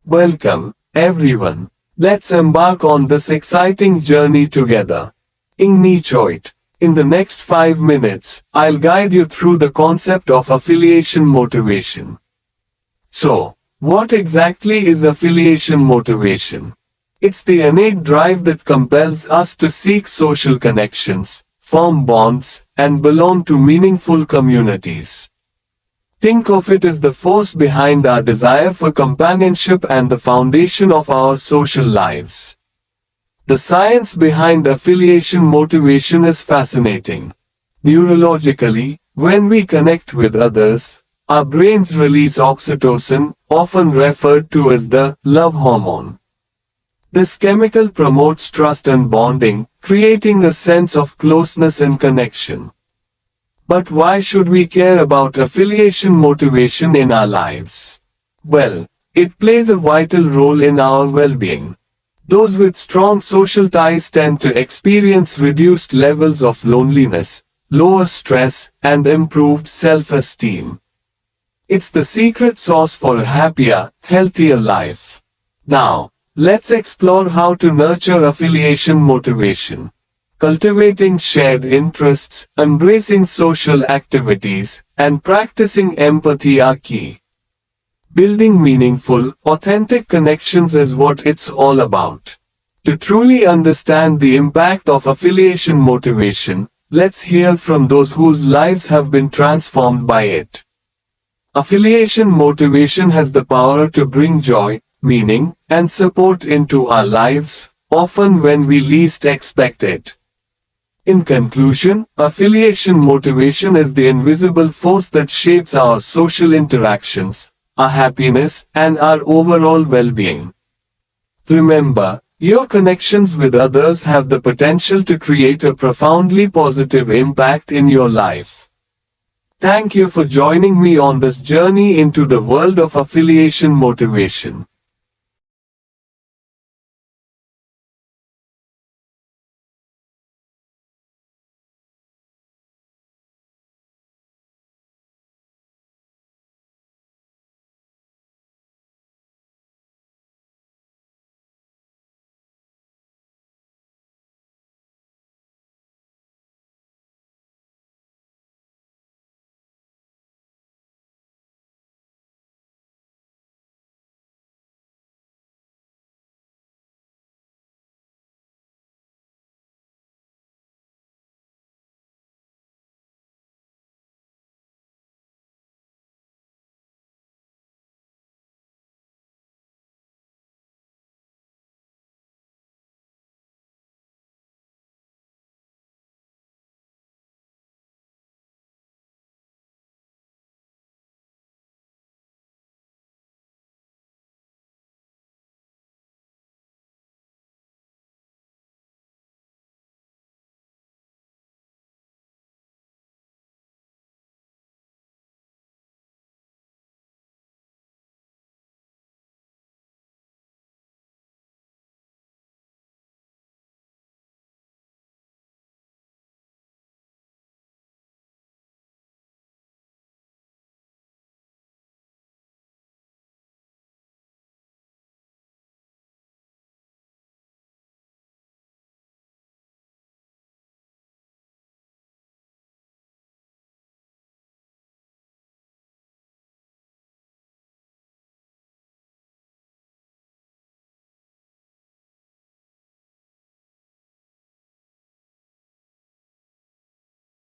Welcome, everyone. Let's embark on this exciting journey together. Ing Choit. In the next 5 minutes, I'll guide you through the concept of affiliation motivation. So, what exactly is affiliation motivation? It's the innate drive that compels us to seek social connections, form bonds, and belong to meaningful communities. Think of it as the force behind our desire for companionship and the foundation of our social lives. The science behind affiliation motivation is fascinating. Neurologically, when we connect with others, our brains release oxytocin, often referred to as the love hormone. This chemical promotes trust and bonding, creating a sense of closeness and connection. But why should we care about affiliation motivation in our lives? Well, it plays a vital role in our well-being. Those with strong social ties tend to experience reduced levels of loneliness, lower stress, and improved self-esteem. It's the secret sauce for a happier, healthier life. Now, let's explore how to nurture affiliation motivation. Cultivating shared interests, embracing social activities, and practicing empathy are key. Building meaningful, authentic connections is what it's all about. To truly understand the impact of affiliation motivation, let's hear from those whose lives have been transformed by it. Affiliation motivation has the power to bring joy, meaning, and support into our lives, often when we least expect it. In conclusion, affiliation motivation is the invisible force that shapes our social interactions, our happiness, and our overall well-being. Remember, your connections with others have the potential to create a profoundly positive impact in your life. Thank you for joining me on this journey into the world of affiliation motivation.